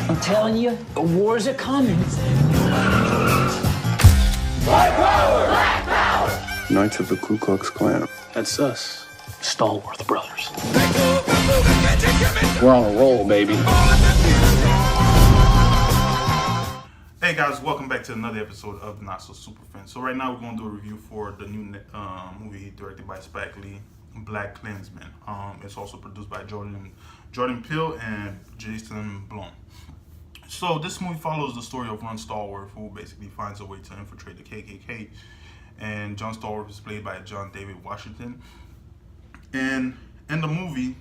I'm telling you, the wars are coming. Black power! Black power! Knights of the Ku Klux Klan. That's us, Stallworth brothers. We're on a roll, baby. Hey guys, welcome back to another episode of Not So Super Fan. So right now we're going to do a review for the new movie directed by Spike Lee, BlacKkKlansman. It's also produced by Jordan Peele and Jason Blum. So this movie follows the story of Ron Stallworth, who basically finds a way to infiltrate the KKK. And John Stallworth is played by John David Washington. And in the movie,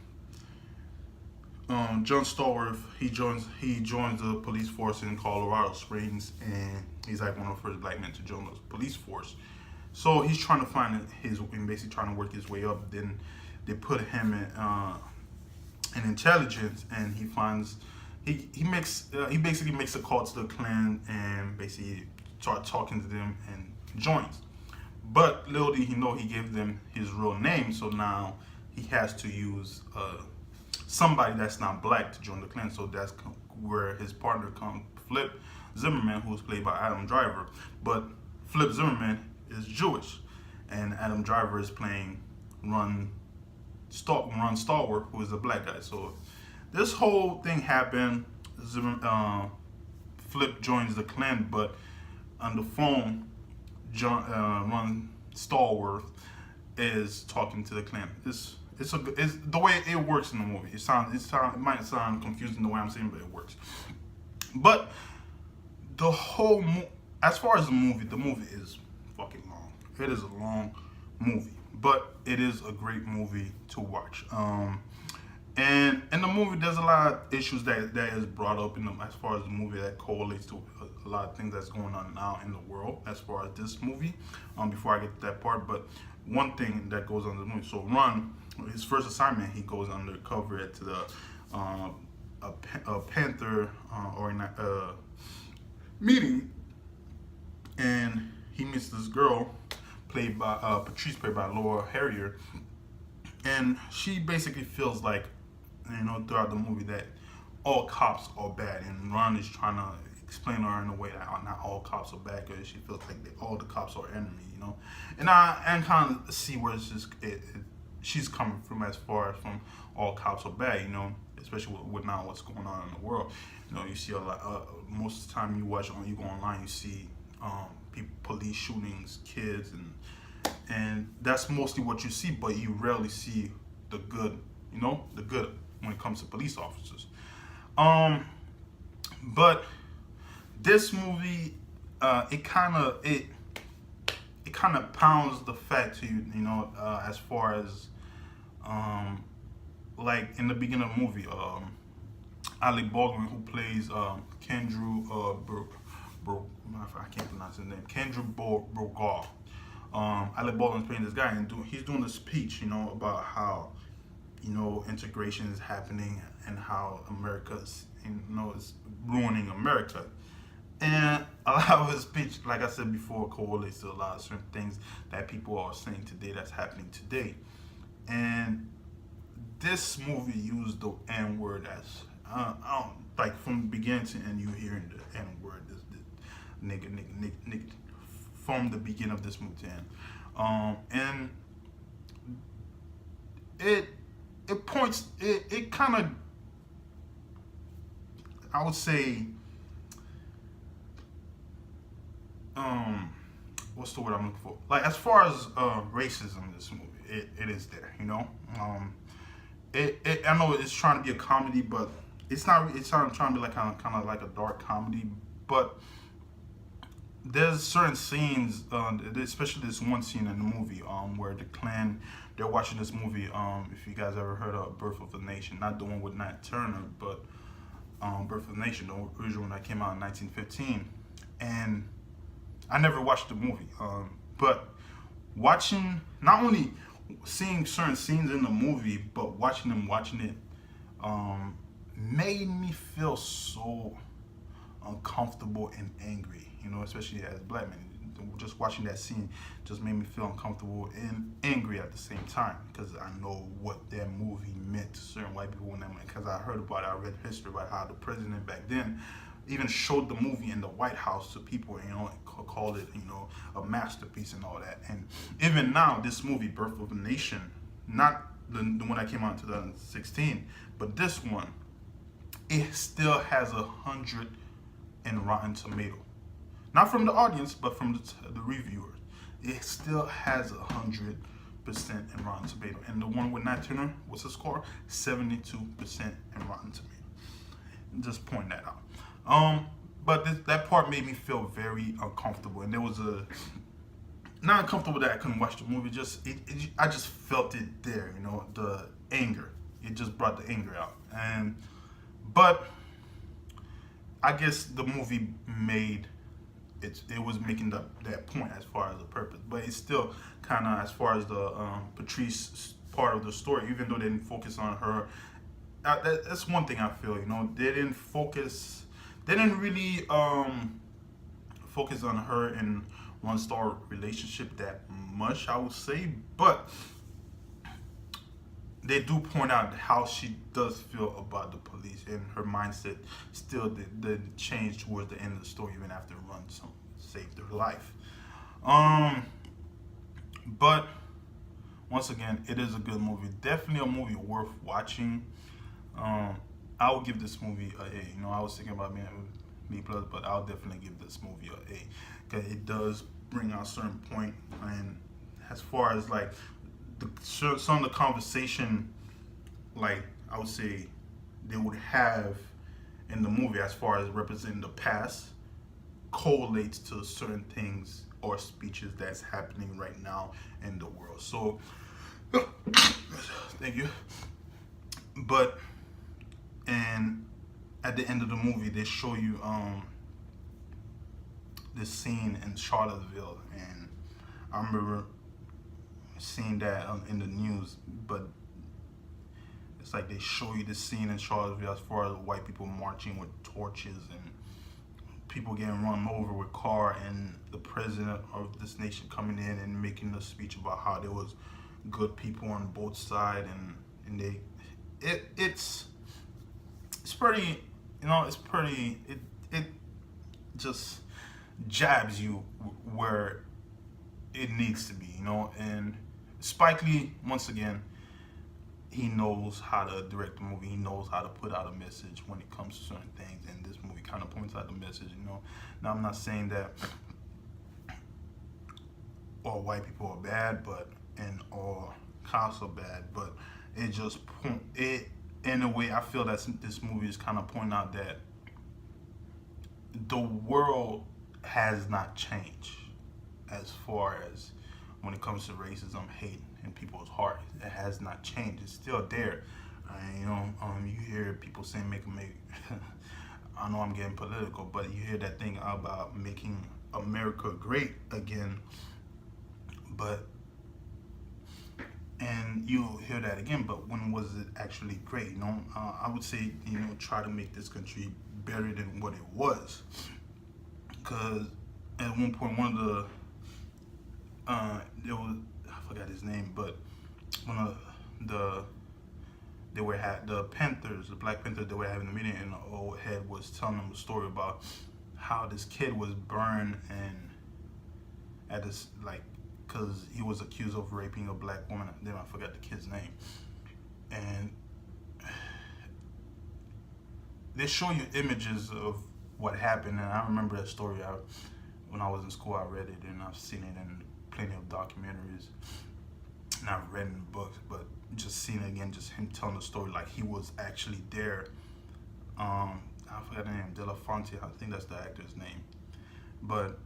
John Stallworth, he joins the police force in Colorado Springs, and he's like one of the first black men to join the police force. So he's trying to find basically trying to work his way up. Then they put him in intelligence, and he finds he basically makes a call to the Klan and basically start talking to them and joins. But little did he know, he gave them his real name, so now he has to use somebody that's not black to join the Klan. So that's where his partner comes, Flip Zimmerman, who's played by Adam Driver. But Flip Zimmerman is Jewish, and Adam Driver is playing Ron Stallworth, who is a black guy. So this whole thing happened. Flip joins the Klan, but on the phone, Ron Stallworth is talking to the Klan. It's the way it works in the movie. It might sound confusing the way I'm saying, but it works. But the whole as far as the movie is fucking long. It is a long movie, but it is a great movie to watch. And in the movie, there's a lot of issues that is brought up as far as the movie that correlates to a lot of things that's going on now in the world as far as this movie. Before I get to that part, but one thing that goes on in the movie. So Ron, his first assignment, he goes undercover to the a Panther meeting, and he meets this girl played by Patrice, played by Laura Harrier, and she basically feels like, throughout the movie, that all cops are bad, and Ron is trying to explain to her in a way that not all cops are bad, because she feels like all the cops are enemy, and I kind of see where she's coming from as far as from all cops are bad, especially with now what's going on in the world. You see a lot. Most of the time you go online, you see police shootings, kids, and that's mostly what you see. But you rarely see the good, the good when it comes to police officers. But this movie, it kind of pounds the fact to you, as far as like in the beginning of the movie, Alec Baldwin, who plays Kendrew I can't pronounce his name, Kendrew Burgall. Alec Baldwin's playing this guy, and he's doing a speech, about how integration is happening and how America's is ruining America. And a lot of his speech, like I said before, correlates to a lot of certain things that people are saying today that's happening today. And this movie used the N-word as like from the beginning to end, you hearing the N-word, this nigga, from the beginning of this movie to end. And it points, it kind of, I would say, what's the word I'm looking for? Like, as far as racism in this movie, it is there, I know it's trying to be a comedy, but it's not. It's trying to be like kind of like a dark comedy. But there's certain scenes, especially this one scene in the movie, where the Klan, they're watching this movie. If you guys ever heard of Birth of a Nation, not the one with Nat Turner, but Birth of a Nation, the original one that came out in 1915, and I never watched the movie, but not only seeing certain scenes in the movie, but watching it made me feel so uncomfortable and angry, especially as black men. just watching that scene just made me feel uncomfortable and angry at the same time, because I know what that movie meant to certain white people when because I heard about it, I read history about how the president back then even showed the movie in the White House to people, called it, a masterpiece and all that. And even now, this movie, Birth of a Nation, not the one that came out in 2016, but this one, it still has 100 in Rotten Tomato. Not from the audience, but from the reviewers. It still has 100% in Rotten Tomato. And the one with Nat Turner, what's the score? 72% in Rotten Tomato. Just point that out. But that part made me feel very uncomfortable, and there was not uncomfortable that I couldn't watch the movie. I just felt it there, the anger. It just brought the anger out, but I guess the movie made it was making that point as far as the purpose, but it's still kind of, as far as the Patrice part of the story, even though they didn't focus on her. That's one thing I feel, they didn't really focus on her and Ron Stallworth relationship that much, I would say, but they do point out how she does feel about the police, and her mindset still did change towards the end of the story, even after Ron saved her life. But once again, it is a good movie. Definitely a movie worth watching. I would give this movie a A. I was thinking about being a B+, but I'll definitely give this movie a A, because it does bring out a certain point. And as far as like some of the conversation, like I would say they would have in the movie as far as representing the past, correlates to certain things or speeches that's happening right now in the world. So thank you. But and at the end of the movie, they show you this scene in Charlottesville, and I remember seeing that in the news. But it's like they show you this scene in Charlottesville as far as white people marching with torches and people getting run over with car, and the president of this nation coming in and making a speech about how there was good people on both sides, and it's pretty, it just jabs you where it needs to be, and Spike Lee, once again, he knows how to direct the movie. He knows how to put out a message when it comes to certain things, and this movie kind of points out the message, Now, I'm not saying that all white people are bad, and all cops are bad, but it just in a way, I feel that this movie is kind of pointing out that the world has not changed as far as when it comes to racism, hate in people's heart. It has not changed. It's still there. You hear people saying make I know I'm getting political, but you hear that thing about making America great again, and you hear that again, but when was it actually great? I would say, try to make this country better than what it was. Because at one point, one of the, I forgot his name, but one of the Panthers, the Black Panthers, they were having a meeting, and the old head was telling them a story about how this kid was burned and at this, because he was accused of raping a black woman. Then I forgot the kid's name. And they show you images of what happened, and I remember that story. When I was in school, I read it, and I've seen it in plenty of documentaries. And I've read in books, but just seeing it again, just him telling the story like he was actually there. I forgot the name, De La Fonte, I think that's the actor's name. But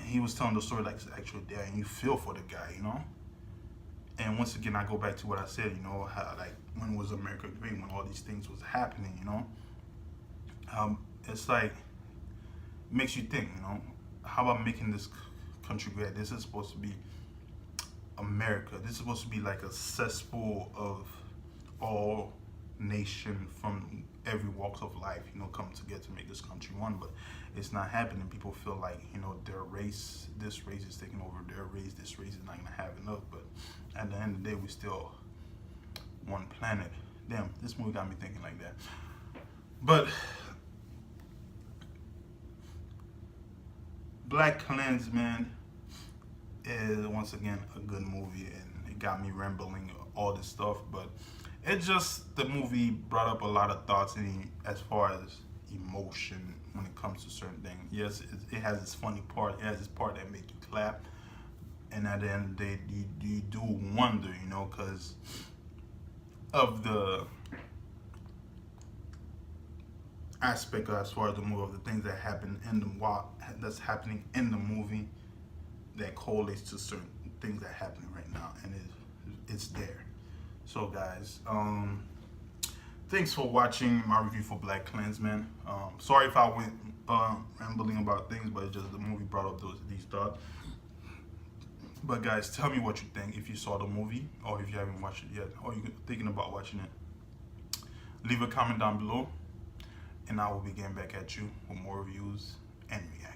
he was telling the story like it's actually there, and you feel for the guy, And once again, I go back to what I said, how when was America great, when all these things was happening, It's like, makes you think, how about making this country great? This is supposed to be America. This is supposed to be like a cesspool of all nation from every walks of life, you know, come together to make this country one. But it's not happening. People feel like, you know, their race, this race is taking over their race, this race is not gonna have enough. But at the end of the day, we still one planet. Damn, this movie got me thinking like that. But BlacKkKlansman is once again a good movie, and it got me rambling all this stuff. But it just, the movie brought up a lot of thoughts in as far as emotion when it comes to certain things. Yes, it has its funny part. It has this part that make you clap, and at the end of the day, you do wonder, you know, because of the aspect as far as the movie, of the things that happen in the that's happening in the movie that correlates to certain things that are happening right now, and it's there. So guys, thanks for watching my review for BlacKkKlansman. Sorry if I went rambling about things, but it's just the movie brought up these thoughts. But guys, tell me what you think if you saw the movie, or if you haven't watched it yet, or you're thinking about watching it. Leave a comment down below, and I will be getting back at you with more reviews and reactions.